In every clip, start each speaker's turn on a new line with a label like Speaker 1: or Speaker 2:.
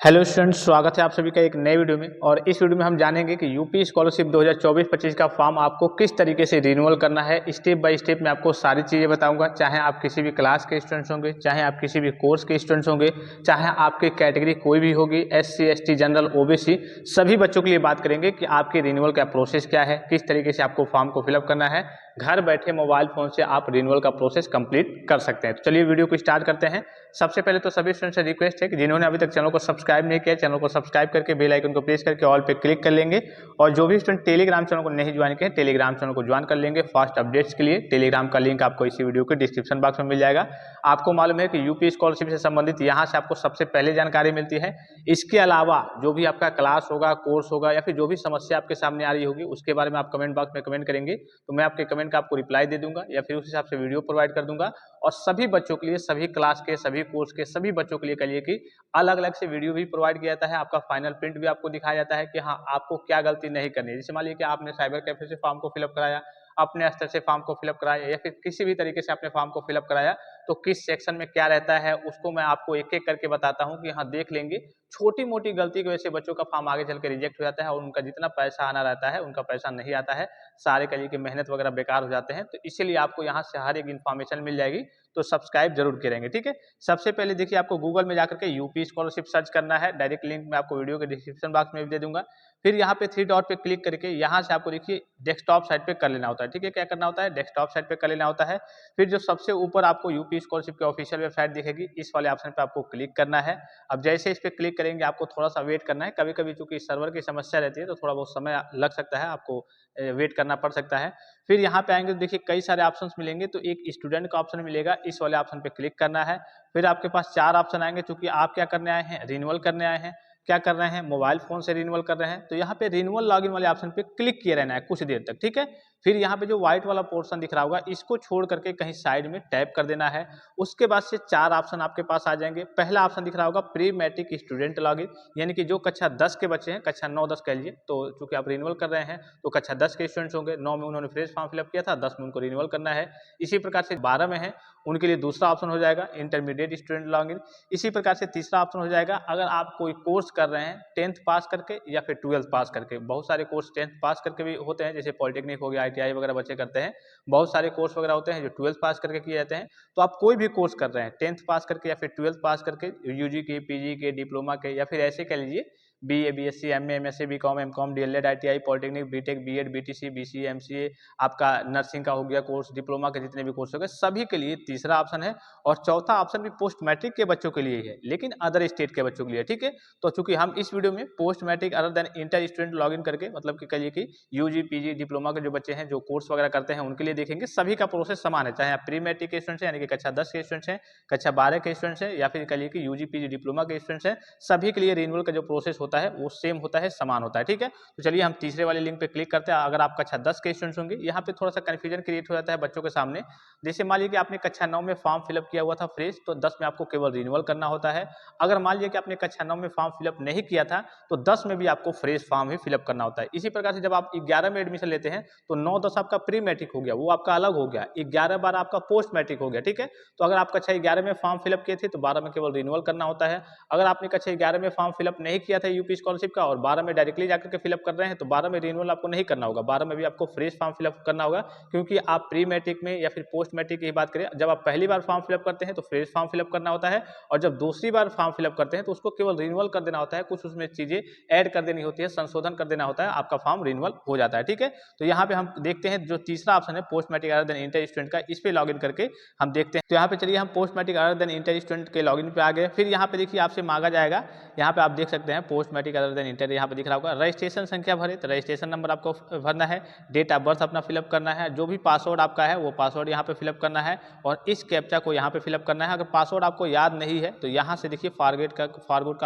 Speaker 1: Hello students, स्वागत है आप सभी का एक नए वीडियो में। और इस वीडियो में हम जानेंगे कि यूपी स्कॉलरशिप 2024-25 का फॉर्म आपको किस तरीके से रिन्यूअल करना है। स्टेप बाय स्टेप मैं आपको सारी चीज़ें बताऊंगा, चाहे आप किसी भी क्लास के स्टूडेंट्स होंगे, चाहे आप किसी भी कोर्स के स्टूडेंट्स होंगे, चाहे आपकी कैटेगरी कोई भी होगी, SC ST जनरल OBC, सभी बच्चों के लिए बात करेंगे कि आपके रिन्यूअल का प्रोसेस क्या है, किस तरीके से आपको फॉर्म को फिलअप करना है। घर बैठे मोबाइल फोन से आप रिन्यूअल का प्रोसेस कंप्लीट कर सकते हैं। तो चलिए वीडियो को स्टार्ट करते हैं। सबसे पहले तो सभी स्टूडेंट से रिक्वेस्ट है कि जिन्होंने अभी तक चैनल को सब्सक्राइब नहीं किया, चैनल को सब्सक्राइब करके बेल आइकन को प्रेस करके ऑल पे क्लिक कर लेंगे। और जो भी स्टूडेंट टेलीग्राम चैनल को नहीं ज्वाइन किए, टेलीग्राम चैनल को ज्वाइन कर लेंगे फास्ट अपडेट्स के लिए। टेलीग्राम का लिंक आपको इसी वीडियो के डिस्क्रिप्शन बॉक्स में मिल जाएगा। आपको मालूम है कि यूपी स्कॉलरशिप से संबंधित यहाँ से आपको सबसे पहले जानकारी मिलती है। इसके अलावा जो भी आपका क्लास होगा, कोर्स होगा, या फिर जो भी समस्या आपके सामने आ रही होगी, उसके बारे में आप कमेंट बॉक्स में कमेंट करेंगे तो मैं आपके कमेंट का आपको रिप्लाई दे दूंगा या फिर उस हिसाब से वीडियो प्रोवाइड कर दूंगा। और सभी बच्चों के लिए, सभी क्लास के, सभी कोर्स के सभी बच्चों के लिए कहिए कि अलग अलग से वीडियो भी प्रोवाइड किया जाता है। आपका फाइनल प्रिंट भी आपको दिखाया जाता है कि हाँ, आपको क्या गलती नहीं करनी है। जैसे मान लीजिए कि आपने साइबर कैफे से फॉर्म को फिलअप कराया, अपने स्तर से फॉर्म को फिलअप कराया, या फिर किसी भी तरीके से आपने फॉर्म को फिलअप कराया, तो किस सेक्शन में क्या रहता है उसको मैं आपको एक एक करके बताता हूँ कि हाँ, देख लेंगे। छोटी मोटी गलती की वजह से बच्चों का फॉर्म आगे चल के रिजेक्ट हो जाता है और उनका जितना पैसा आना रहता है उनका पैसा नहीं आता है। सारे कलिए की मेहनत वगैरह बेकार हो जाते हैं। तो इसीलिए आपको यहाँ से हर एक इन्फॉर्मेशन मिल जाएगी, तो सब्सक्राइब जरूर करेंगे, ठीक है। सबसे पहले देखिए, आपको गूगल में जाकर के यूपी स्कॉलरशिप सर्च करना है। डायरेक्ट लिंक मैं आपको वीडियो के डिस्क्रिप्शन बॉक्स में भी दे दूंगा। फिर यहाँ पे 3 डॉट पे क्लिक करके यहाँ से आपको देखिए डेस्कटॉप साइट पे कर लेना होता है, ठीक है। क्या करना होता है, डेस्कटॉप साइट पे कर लेना होता है। फिर जो सबसे ऊपर आपको यूपी स्कॉलरशिप की ऑफिशियल वेबसाइट दिखेगी, इस वाले ऑप्शन पे आपको क्लिक करना है। अब जैसे इस पे क्लिक करेंगे आपको थोड़ा सा वेट करना है। कभी कभी चूंकि सर्वर की समस्या रहती है तो थोड़ा बहुत समय लग सकता है, आपको वेट करना पड़ सकता है। फिर यहाँ पे आएंगे तो देखिए कई सारे ऑप्शंस मिलेंगे। तो एक स्टूडेंट का ऑप्शन मिलेगा, इस वाले ऑप्शन पे क्लिक करना है। फिर आपके पास 4 ऑप्शन आएंगे, चूंकि आप क्या करने आए हैं, रिन्यूअल करने आए हैं। क्या कर रहे हैं, मोबाइल फोन से रिन्यूअल कर रहे हैं, तो यहाँ पे रिन्यूअल लॉगिन वाले ऑप्शन पे क्लिक किए रहना है कुछ देर तक, ठीक है। फिर यहाँ पे जो व्हाइट वाला पोर्शन दिख रहा होगा, इसको छोड़ करके कहीं साइड में टैप कर देना है। उसके बाद से 4 ऑप्शन आपके पास आ जाएंगे। पहला ऑप्शन दिख रहा होगा प्री मैट्रिक स्टूडेंट लॉगिन, यानी कि जो कक्षा 10 के बच्चे हैं, कक्षा 9-10 कह लीजिए, तो चूंकि आप रिन्यूअल कर रहे हैं तो कक्षा 10 के स्टूडेंट्स होंगे। 9 में उन्होंने फ्रेश फॉर्म फिलअप किया था, 10 में उनको रिन्यूअल करना है। इसी प्रकार से 12 में है, उनके लिए दूसरा ऑप्शन हो जाएगा इंटरमीडिएट स्टूडेंट लॉगिन। इसी प्रकार से तीसरा ऑप्शन हो जाएगा अगर आप कोई कोर्स कर रहे हैं 10th पास करके या फिर 12th पास करके। बहुत सारे कोर्स 10th पास करके भी होते हैं, जैसे पॉलिटेक्निक हो गया, ITI वगैरह बच्चे करते हैं। बहुत सारे कोर्स वगैरह होते हैं जो 12th पास करके किए जाते हैं। तो आप कोई भी कोर्स कर रहे हैं 10th पास करके या फिर 12th पास करके, UG के, PG के, डिप्लोमा के, या फिर ऐसे कह लीजिए BA BSc MA MSc BCom MCom DLED ITI polytechnic BTech BEd BTC BCA MCA, आपका नर्सिंग का हो गया कोर्स, डिप्लोमा के जितने भी कोर्स हो गए, सभी के लिए तीसरा ऑप्शन है। और चौथा ऑप्शन भी पोस्ट मैट्रिक के बच्चों के लिए है, लेकिन अदर स्टेट के बच्चों के लिए, ठीक है। तो चूंकि हम इस वीडियो में post matric other than inter student login करके, मतलब कि कहिए कि UG PG डिप्लोमा के जो बच्चे हैं जो कोर्स वगैरह करते हैं उनके लिए देखेंगे। सभी का प्रोसेस समान है, चाहे आप प्री मैट्रिक के स्टूडेंट्स हैं यानी कि कक्षा 10 के स्टूडेंट्स हैं, कक्षा 12 के स्टूडेंट्स हैं, या फिर कहिए कि UG PG डिप्लोमा के स्टूडेंट्स हैं, सभी के लिए रिन्यूअल का जो प्रोसेस होता है वो सेम होता है, समान होता है, ठीक है। तो चलिए हम तीसरे वाले लिंक पे क्लिक करते हैं। अगर आप कक्षा 10 के स्टूडेंट्स होंगे, यहाँ पे थोड़ा सा कंफ्यूजन क्रिएट हो जाता है बच्चों के सामने। जैसे मान लीजिए कि आपने कक्षा 9 में फॉर्म फिलअप किया हुआ था फ्रेश, तो 10 में आपको केवल रिन्यूअल करना होता है। अगर मान लीजिए कि आपने कक्षा 9 में फॉर्म फिलअप नहीं किया था तो 10 में भी आपको फ्रेश फॉर्म ही फिलअप करना होता है। इसी प्रकार से जब आप 11 में एडमिशन लेते हैं तो 9-10 आपका प्री मैट्रिक हो गया, वो आपका अलग हो गया। 11-12 आपका पोस्ट मैट्रिक हो गया, ठीक है। तो अगर आप कक्षा 11 में फॉर्म फिलअप किए थे तो 12 में केवल रिन्यूअल करना होता है। अगर आपने कक्षा 11 में फॉर्म फिलअप नहीं किया था यूपी स्कॉलरशिप का और 12 में डायरेक्टली जाकर के फिलअप कर रहे हैं तो 12 में रिन्यूअल आपको नहीं करना होगा, 12 में भी आपको फ्रेश फॉर्म फिलअप करना होगा। क्योंकि आप प्री मैट्रिक में या फिर पोस्ट मैट्रिक की बात करें, जब आप पहली बार फॉर्म फिलअप करते हैं तो फ्रेश फॉर्म फिलअप करना होता है, और जब दूसरी बार फॉर्म फिलअप करते हैं तो उसको केवल रिन्यूअल कर देना होता है। कुछ उसमें चीजें ऐड कर देनी होती है, संशोधन कर देना होता है, आपका फॉर्म रिन्यूअल हो जाता है, ठीक है। तो यहाँ पे हम देखते हैं जो तीसरा ऑप्शन है post matric other than inter student का, इस पे लॉगिन करके हम देखते हैं। तो यहाँ पे चलिए हम post matric other than inter student के लॉगिन पे आ गए। फिर यहाँ पे देखिए आपसे मांगा जाएगा, यहाँ पे आप देख सकते हैं post matric other than inter, यहाँ पे दिख रहा होगा रजिस्ट्रेशन संख्या भरे, तो रजिस्ट्रेशन नंबर आपको भरना है, डेट ऑफ बर्थ अपना फिलअप करना है, जो भी पासवर्ड आपका है वो पासवर्ड यहाँ पे फिलअप करना है, और इस कैप्चा को यहाँ पे फिलअप करना है। अगर पासवर्ड आपको याद नहीं है तो यहाँ से देखिए फॉरगेट का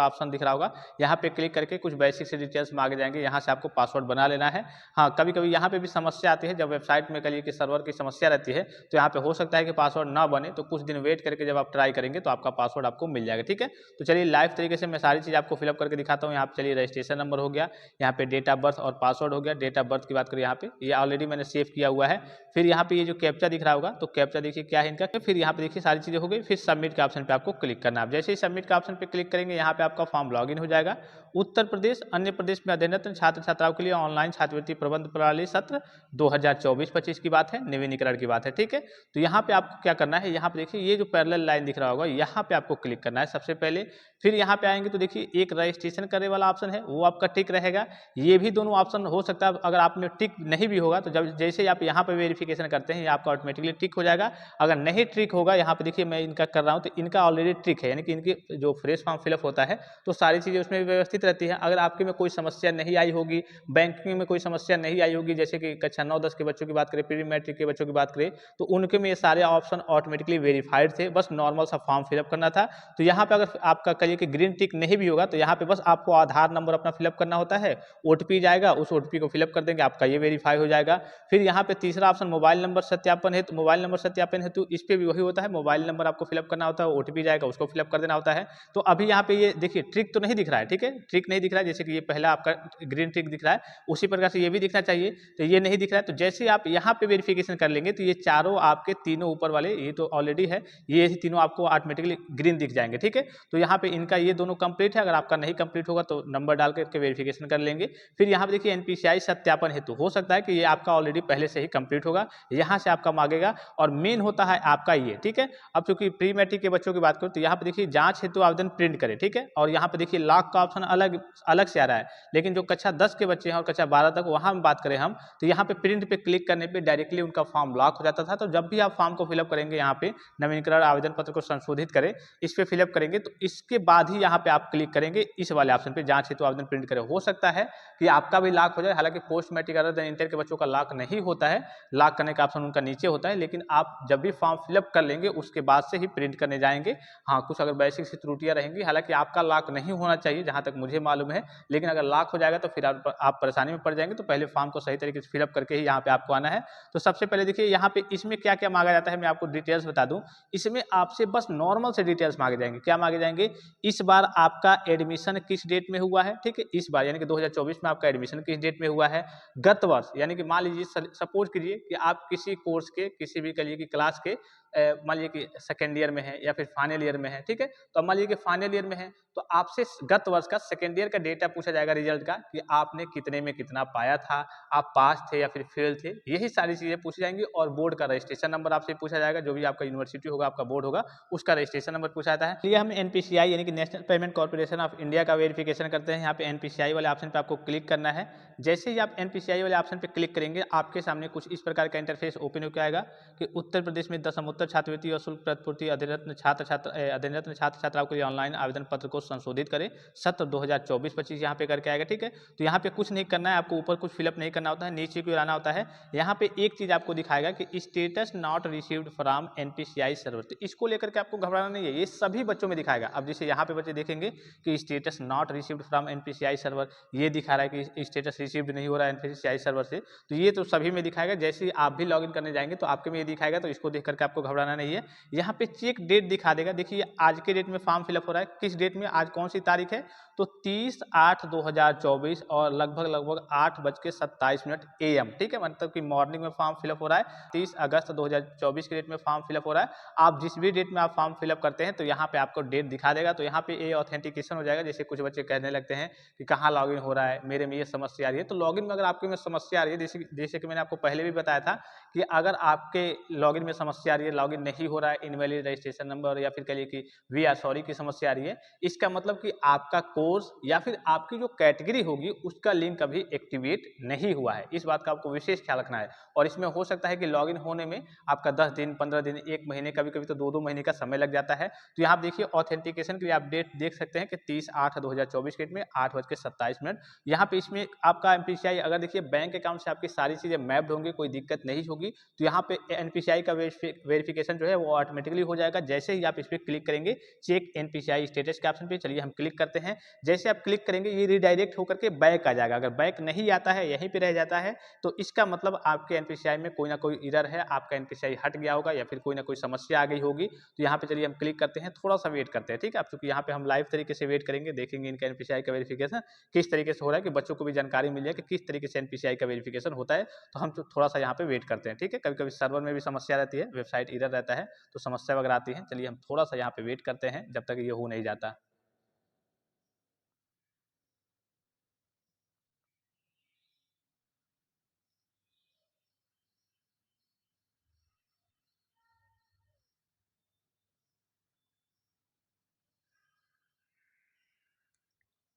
Speaker 1: ऑप्शन दिख रहा होगा, यहाँ पे क्लिक करके कुछ बेसिक से डिटेल्स मांगे जाएंगे, यहाँ से आपको पासवर्ड बना लेना है। हाँ, कभी कभी यहाँ पे भी समस्या आती है, जब वेबसाइट में कहिए कि सर्वर की समस्या रहती है तो यहाँ पे हो सकता है कि पासवर्ड ना बने, तो कुछ दिन वेट करके जब आप ट्राई करेंगे तो आपका पासवर्ड आपको मिल जाएगा, ठीक है। तो चलिए लाइव तरीके से मैं सारी चीज़ आपको फिलअप करके दिखाता हूँ। हूँ। यहाँ पे चलिए रजिस्ट्रेशन नंबर हो गया, यहाँ पे डेट ऑफ बर्थ और पासवर्ड हो गया। डेट ऑफ बर्थ की बात करें यहाँ पे ये ऑलरेडी मैंने सेव किया हुआ है। फिर यहाँ पे ये जो कैप्चा दिख रहा होगा तो कैप्चा देखिए क्या है इनका, फिर यहाँ पे देखिए सारी चीज़ें हो गई। फिर सबमिट के ऑप्शन पे आपको क्लिक करना है। जैसे ही सबमिट के ऑप्शन पे क्लिक करेंगे यहाँ पे आपका फॉर्म लॉगिन हो जाएगा। उत्तर प्रदेश अन्य प्रदेश में अध्ययनरत छात्र छात्राओं के लिए ऑनलाइन छात्रवृत्ति प्रबंध प्रणाली सत्र 2024-25 की बात है, नवीनीकरण की बात है, ठीक है। तो यहाँ पे आपको क्या करना है, यहाँ पे देखिए ये जो पैरेलल लाइन दिख रहा होगा यहाँ पे आपको क्लिक करना है सबसे पहले। फिर यहाँ पे आएंगे तो देखिए एक रजिस्ट्रेशन करने वाला ऑप्शन है वो आपका टिक रहेगा। ये भी दोनों ऑप्शन हो सकता है, अगर आप में टिक नहीं भी होगा तो जब जैसे ही आप यहाँ पे वेरिफिकेशन करते हैं ये आपका ऑटोमेटिकली टिक हो जाएगा। अगर नहीं टिक होगा, यहाँ पे देखिए मैं इनका कर रहा हूँ तो इनका ऑलरेडी टिक है, यानी कि इनकी जो फ्रेश फॉर्म फिलअप होता है तो सारी चीज़ें उसमें व्यवस्थित रहती है। अगर आपके में कोई समस्या नहीं आई होगी, बैंकिंग में कोई समस्या नहीं आई होगी, जैसे कि कक्षा 9-10 के बच्चों की बात करें, प्री मैट्रिक के बच्चों की बात करें, तो उनके में ये सारे ऑप्शन ऑटोमेटिकली वेरीफाइड थे, बस नॉर्मल सा फॉर्म फिलअप करना था। तो यहाँ पे अगर आपका कहिए कि ग्रीन टिक नहीं भी होगा तो यहाँ पे बस आपको आधार नंबर अपना फिलअप करना होता है, ओटीपी जाएगा, उस ओटीपी को फिलअप कर देंगे, आपका ये वेरीफाई हो जाएगा। फिर यहाँ पे तीसरा ऑप्शन मोबाइल नंबर सत्यापन है, तो मोबाइल नंबर सत्यापन हेतु इस पे भी वही होता है, मोबाइल नंबर आपको फिलअप करना होता है, ओटीपी जाएगा, उसको फिलअप कर देना होता है। तो अभी यहाँ पे ये देखिए ट्रिक तो नहीं दिख रहा है, ठीक है, ट्रिक नहीं दिख रहा है, जैसे कि ये पहला आपका ग्रीन ट्रिक दिख रहा है उसी प्रकार से ये भी दिखना चाहिए, तो ये नहीं दिख रहा है। तो जैसे आप यहाँ पे वेरिफिकेशन कर लेंगे तो ये चारों आपके तीनों ऊपर वाले, ये तो ऑलरेडी है, ये तीनों आपको ऑटोमेटिकली ग्रीन दिख जाएंगे, ठीक है। तो यहाँ पे इनका ये दोनों कंप्लीट है, अगर आपका नहीं कंप्लीट होगा तो नंबर डाल करके वेरिफिकेशन कर लेंगे। फिर यहाँ पे देखिए एनपीसीआई सत्यापन हेतु, हो सकता है कि ये आपका ऑलरेडी पहले से ही कंप्लीट होगा, यहाँ से आपका मांगेगा, और मेन होता है आपका ये, ठीक है। अब चूंकि प्री मैट्रिक के बच्चों की बात करूँ तो यहाँ पे देखिए जांच हेतु आवेदन प्रिंट करें, ठीक है, और यहाँ पे देखिए लॉक का ऑप्शन अलग अलग से आ रहा है, लेकिन जो कक्षा 10 के बच्चे हैं और कक्षा 12 तक वहाँ हम बात करें हम, तो यहाँ पे प्रिंट पे क्लिक करने पे डायरेक्टली उनका फॉर्म लॉक हो जाता था। तो जब भी आप फॉर्म को फिलअप करेंगे, यहाँ पे नवीनीकरण आवेदन पत्र को संशोधित करें, इस पे फिलअप करेंगे तो इसके बाद ही यहाँ पे आप क्लिक करेंगे इस वाले ऑप्शन पे, जांच हेतु आवेदन प्रिंट करें। हो सकता है कि आपका भी लॉक हो जाए, हालांकि post matric other than inter के बच्चों का लॉक नहीं होता है, लॉक करने का ऑप्शन उनका नीचे होता है, लेकिन आप जब भी फॉर्म फिलअप कर लेंगे उसके बाद से ही प्रिंट करने जाएंगे। हाँ, कुछ अगर बेसिक सी त्रुटियां रहेंगी, हालांकि आपका लॉक नहीं होना चाहिए जहां तक मुझे मालूम है, लेकिन अगर लॉक हो जाएगा तो फिर आप परेशानी में पड़ जाएंगे। तो पहले फॉर्म को सही तरीके से फिलअप करके ही यहाँ पे आपको आना है। तो सबसे पहले देखिए यहाँ पे इसमें क्या क्या मांगा जाता है, मैं आपको डिटेल्स बता दूं। इसमें आपसे बस नॉर्मल से डिटेल्स मांगे जाएंगे। क्या मांगे जाएंगे, इस बार आपका एडमिशन किस डेट में हुआ है, ठीक है, इस बार यानी कि 2024 में आपका एडमिशन किस डेट में हुआ है, गत वर्ष यानी कि मान लीजिए सपोज कीजिए कि आप किसी कोर्स के किसी भी करिए की क्लास के मान लीजिए कि सेकेंड ईयर में है या फिर फाइनल ईयर में है, ठीक है। तो मान लीजिए कि फाइनल ईयर में है तो आपसे गत वर्ष का सेकेंड ईयर का डेटा पूछा जाएगा, रिजल्ट का, कि आपने कितने में कितना पाया था, आप पास थे या फिर फेल थे, यही सारी चीजें पूछी जाएंगी। और बोर्ड का रजिस्ट्रेशन नंबर आपसे पूछा जाएगा, जो भी आपका यूनिवर्सिटी होगा, आपका बोर्ड होगा, उसका रजिस्ट्रेशन नंबर पूछा जाता है। ये हम एनपीसीआई यानी कि national payment corporation of India का वेरिफिकेशन करते हैं। यहाँ पे एनपीसीआई वाले ऑप्शन पे आपको क्लिक करना है। जैसे ही आप एनपीसीआई वाले ऑप्शन पे क्लिक करेंगे, आपके सामने कुछ इस प्रकार का इंटरफेस ओपन होकर आएगा कि उत्तर प्रदेश में दशमोत्तर छात्रवृत्ति और शुल्क प्रतिपूर्ति अधीनरत्न छात्र छात्राओं के लिए ऑनलाइन आवेदन पत्र को संशोधित करें, सत्र 2024-25 यहाँ पे करके आएगा, ठीक है। तो यहाँ पे कुछ नहीं करना है, आपको ऊपर कुछ फिलअप नहीं करना होता है, नीचे की ओर आना होता है। यहाँ पे एक चीज आपको दिखाएगा कि status not received from NPCI server, तो इसको लेकर के आपको घबराना नहीं है, ये सभी बच्चों में दिखाएगा। अब जैसे यहाँ पे बच्चे देखेंगे कि status not received from NPCI server, ये दिखा रहा है कि स्टेटस रिसीव्ड नहीं हो रहा है एनपीसीआई सर्वर से, तो ये तो सभी में दिखाएगा। जैसे ही आप भी लॉगिन करने जाएंगे तो आपके में ये दिखाएगा, तो इसको देख करके आपको घबराना नहीं है। यहाँ पे चेक डेट दिखा देगा, देखिए आज के डेट में फॉर्म फिलअप हो रहा है, किस डेट में, आज कौन सी तारीख है, तो 30/8/2024 और लगभग 8:27 AM, ठीक है, मतलब कि मॉर्निंग में फॉर्म फिलअप हो रहा है। 30 अगस्त 2024 के डेट में फॉर्म फिलअप हो रहा है। आप जिस भी डेट में आप फॉर्म फिलअप करते हैं तो यहाँ पे आपको डेट दिखा देगा। तो यहाँ पे ये ऑथेंटिकेशन हो जाएगा। जैसे कुछ बच्चे कहने लगते हैं कि कहाँ लॉगिन हो रहा है, मेरे में ये समस्या आ रही है, तो लॉगिन में अगर आपके में समस्या आ रही है, जैसे कि मैंने आपको पहले भी बताया था कि अगर आपके लॉगिन में समस्या आ रही है, लॉगिन नहीं हो रहा है, इनवैलिड रजिस्ट्रेशन नंबर या फिर कहिए कि वी आर सॉरी की समस्या आ रही है, इसका मतलब कि आपका कोर्स या फिर आपकी जो कैटेगरी होगी उसका लिंक अभी एक्टिवेट नहीं हुआ है। इस बात का आपको विशेष ख्याल रखना है। और इसमें हो सकता है कि लॉगिन होने में आपका 10 दिन, 15 दिन, 1 महीने, कभी कभी तो 2-2 महीने का समय लग जाता है। तो यहाँ देखिए ऑथेंटिकेशन के लिए आप डेट देख सकते हैं कि 30/8/2024 के डेट में 8:27। यहाँ पे इसमें आपका एमपीसीआई, अगर देखिए बैंक अकाउंट से आपकी सारी चीजें मैप्ड होंगी, कोई दिक्कत नहीं होगी। होगी तो यहाँ पे एनपीसीआई का वेरिफिकेशन जो है वो ऑटोमेटिकली हो जाएगा। जैसे ही आप इस पर क्लिक करेंगे चेक एनपीसीआई स्टेटस के ऑप्शन पे, चलिए हम क्लिक करते हैं। जैसे आप क्लिक करेंगे ये रिडायरेक्ट होकर के बैक आ जाएगा। अगर बैक नहीं आता है, यहीं पे रह जाता है, तो इसका मतलब आपके एनपीसीआई में कोई ना कोई एरर है, आपका एनपीसीआई हट गया होगा या फिर कोई ना कोई समस्या आ गई होगी। तो यहाँ पे चलिए हम क्लिक करते हैं, थोड़ा सा वेट करते हैं, ठीक है। अब चूंकि यहाँ पे हम लाइव तरीके से वेट करेंगे, देखेंगे इनका एनपीसीआई का वेरिफिकेशन किस तरीके से हो रहा है, कि बच्चों को भी जानकारी मिल जाए कि किस तरीके से एनपीसीआई का वेरिफिकेशन होता है। तो हम थोड़ा सा यहाँ पे वेट करते हैं, ठीक है। कभी कभी सर्वर में भी समस्या रहती है, वेबसाइट एरर रहता है, तो समस्या वगैरह आती है। चलिए हम थोड़ा सा यहाँ पे वेट करते हैं जब तक ये हो नहीं जाता।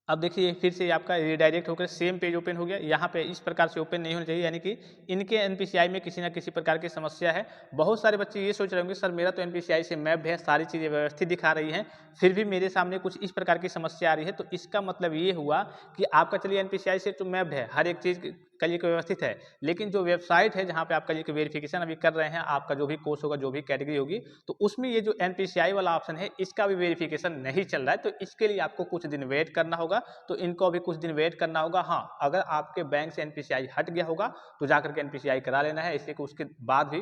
Speaker 1: अब देखिए फिर से आपका रिडायरेक्ट होकर सेम पेज ओपन हो गया। यहाँ पे इस प्रकार से ओपन नहीं होना चाहिए, यानी कि इनके एनपीसीआई में किसी ना किसी प्रकार की समस्या है। बहुत सारे बच्चे ये सोच रहे होंगे सर मेरा तो एनपीसीआई से मैप्ड है, सारी चीज़ें व्यवस्थित दिखा रही हैं, फिर भी मेरे सामने कुछ इस प्रकार की समस्या आ रही है। तो इसका मतलब ये हुआ कि आपका चलिए एनपीसीआई से तो मैप्ड है, हर एक चीज़ करिए कि व्यवस्थित है, लेकिन जो वेबसाइट है जहाँ पे आप करिए कि वेरिफिकेशन अभी कर रहे हैं, आपका जो भी कोर्स होगा, जो भी कैटेगरी होगी, तो उसमें ये जो एनपीसीआई वाला ऑप्शन है इसका भी वेरिफिकेशन नहीं चल रहा है। तो इसके लिए आपको कुछ दिन वेट करना होगा। तो इनको अभी कुछ दिन वेट करना होगा। हाँ, अगर आपके बैंक से एनपीसीआई हट गया होगा तो जाकर के एनपीसीआई करा लेना है। इसलिए कि उसके बाद भी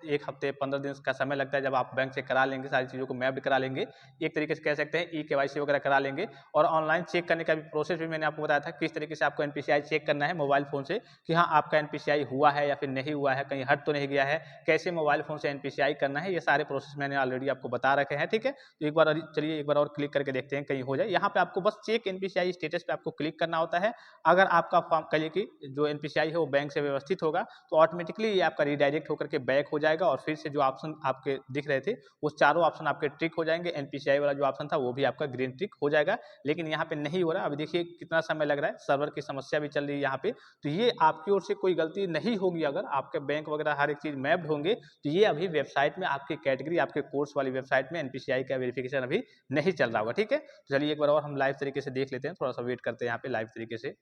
Speaker 1: 1 हफ्ते 15 दिन का समय लगता है। जब आप बैंक से करा लेंगे, सारी चीज़ों को मैप्ड करा लेंगे, एक तरीके से कह सकते हैं ई केवाईसी वगैरह करा लेंगे, और ऑनलाइन चेक करने का भी प्रोसेस भी मैंने आपको बताया था किस तरीके से आपको एनपीसीआई चेक करना है मोबाइल फोन से, कि हाँ आपका एनपीसीआई हुआ है या फिर नहीं हुआ है, कहीं हट तो नहीं गया है, कैसे मोबाइल फोन से एनपीसीआई करना है, ये सारे प्रोसेस मैंने ऑलरेडी आपको बता रखे हैं, ठीक है। तो एक बार चलिए एक बार और क्लिक करके देखते हैं कहीं हो जाए। यहाँ पे आपको बस चेक एनपीसीआई स्टेटस पे आपको क्लिक करना होता है। अगर आपका फॉर्म कहिए कि जो एनपीसीआई है वो बैंक से व्यवस्थित होगा तो ऑटोमेटिकली ये आपका रिडायरेक्ट होकर के बैक हो जाएगा, और फिर से जो ऑप्शन आपके दिख रहे थे वो चारों ऑप्शन आपके टिक हो जाएंगे। एनपीसीआई वाला जो ऑप्शन था वो भी आपका ग्रीन टिक हो जाएगा, लेकिन यहाँ पे नहीं हो रहा। अभी देखिए कितना समय लग रहा है, सर्वर की समस्या भी चल रही है यहाँ पे। तो ये आपकी ओर से कोई गलती नहीं होगी, अगर आपके बैंक वगैरह हर एक चीज मैप्ड होंगे तो ये अभी वेबसाइट में आपकी कैटेगरी, आपके कोर्स वाली वेबसाइट में एनपीसीआई का वेरिफिकेशन अभी नहीं चल रहा होगा, ठीक है। तो चलिए एक बार और हम लाइव तरीके से देख लेते हैं, थोड़ा सा वेट करते हैं यहाँ पे लाइव तरीके से।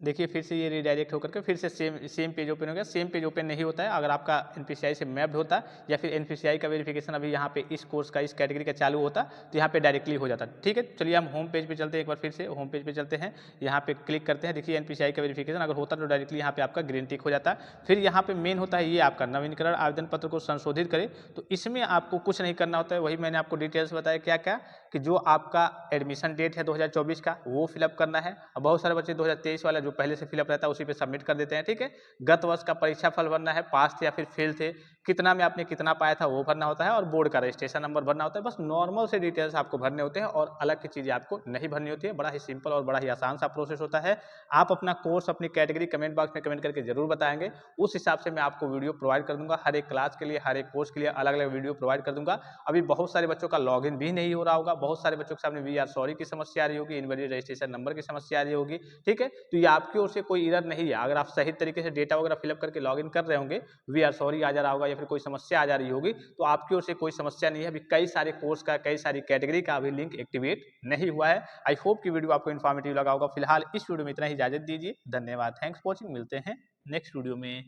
Speaker 1: देखिए फिर से ये रिडायरेक्ट होकर के फिर से सेम सेम पेज ओपन हो गया। सेम पेज ओपन नहीं होता है अगर आपका एनपीसीआई से मैप्ड होता या फिर एनपीसीआई का वेरिफिकेशन अभी यहाँ पे इस कोर्स का, इस कैटेगरी का चालू होता तो यहाँ पे डायरेक्टली हो जाता, ठीक है। चलिए हम होम पेज पे चलते हैं, एक बार फिर से होम पेज पे चलते हैं, यहाँ पे क्लिक करते हैं। देखिए एनपीसीआई का वेरिफिकेशन अगर होता तो डायरेक्टली यहाँ पे आपका ग्रीन टिक हो जाता। फिर यहाँ पे मेन होता है ये आपका नवीनीकरण आवेदन पत्र को संशोधित करें, तो इसमें आपको कुछ नहीं करना होता है, वही मैंने आपको डिटेल्स बताया क्या क्या, कि जो आपका एडमिशन डेट है 2024 का वो फिलअप करना है। अब बहुत सारे बच्चे 2023 वाला जो पहले से फिलअप रहता है उसी पे सबमिट कर देते हैं, ठीक है। गत वर्ष का परीक्षा फल भरना है, पास थे या फिर फेल थे, कितना में आपने कितना पाया था वो भरना होता है, और बोर्ड का रजिस्ट्रेशन नंबर भरना होता है। बस नॉर्मल से डिटेल्स आपको भरने होते हैं और अलग की चीज़ें आपको नहीं भरनी होती है। बड़ा ही सिंपल और बड़ा ही आसान सा प्रोसेस होता है। आप अपना कोर्स, अपनी कैटेगरी कमेंट बॉक्स में कमेंट करके जरूर बताएंगे, उस हिसाब से मैं आपको वीडियो प्रोवाइड कर दूंगा। हर एक क्लास के लिए, हर एक कोर्स के लिए अलग अलग वीडियो प्रोवाइड कर दूंगा। अभी बहुत सारे बच्चों का लॉगिन भी नहीं हो रहा होगा, बहुत सारे बच्चों के सामने वी आर सॉरी की समस्या आ रही होगी, इनवैलिड रजिस्ट्रेशन नंबर की समस्या आ रही होगी, ठीक है। तो ये आपकी ओर से कोई एरर नहीं है। अगर आप सही तरीके से डेटा वगैरह फिलअप करके लॉगिन कर रहे होंगे, वी आर सॉरी आ जा रहा होगा या फिर कोई समस्या आ जा रही होगी, तो आपकी ओर से कोई समस्या नहीं है। अभी कई सारे कोर्स का, कई सारी कैटेगरी का अभी लिंक एक्टिवेट नहीं हुआ है। आई होप कि वीडियो आपको इन्फॉर्मेटिव लगा होगा। फिलहाल इस वीडियो में इतना ही, इजाजत दीजिए, धन्यवाद, थैंक्स फॉर वॉचिंग, मिलते हैं नेक्स्ट वीडियो में।